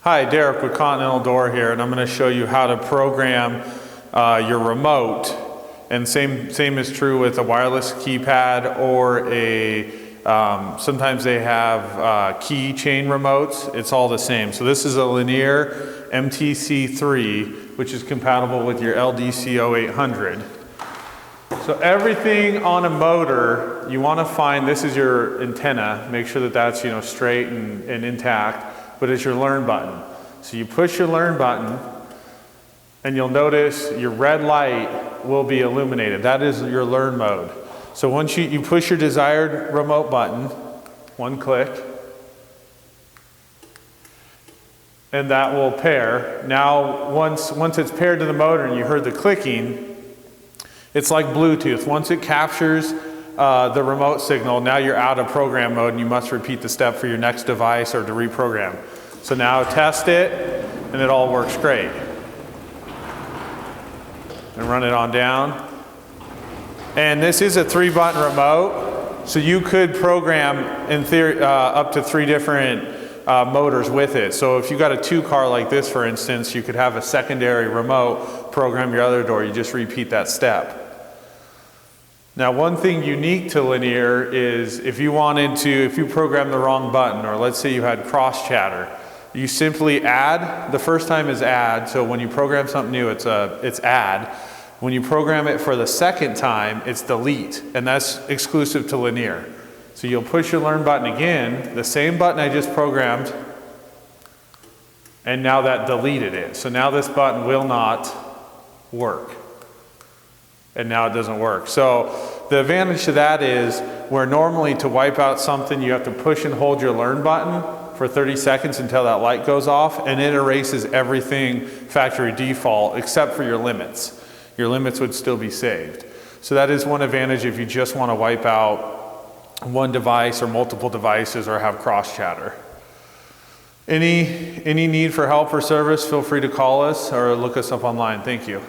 Hi, Derek with Continental Door here, and I'm going to show you how to program your remote. And same is true with a wireless keypad or a, sometimes they have key chain remotes. It's all the same. So this is a linear MTC3, which is compatible with your LDC0800. So everything on a motor, you want to find, this is your antenna, make sure that that's straight and intact. But it's your learn button. So you push your learn button and you'll notice your red light will be illuminated. That is your learn mode. So once you push your desired remote button, one click, and that will pair. Now once it's paired to the motor and you heard the clicking, it's like Bluetooth. Once it captures the remote signal, now you're out of program mode and you must repeat the step for your next device or to reprogram. So now test it and it all works great. And run it on down. And this is a 3-button remote, so you could program in theory up to 3 different motors with it. So if you got a 2-car like this, for instance, you could have a secondary remote program your other door. You just repeat that step. Now, one thing unique to linear is if you program the wrong button, or let's say you had cross chatter, you simply add. The first time is add, so when you program something new, it's add. When you program it for the second time, it's delete, and that's exclusive to linear. So you'll push your learn button again, the same button I just programmed, and now that deleted it. So now this button will not work. And now it doesn't work. So the advantage to that is where normally to wipe out something you have to push and hold your learn button for 30 seconds until that light goes off, and it erases everything factory default except for your limits. Your limits would still be saved. So that is one advantage if you just want to wipe out one device or multiple devices or have cross chatter. Any need for help or service, feel free to call us or look us up online. Thank you.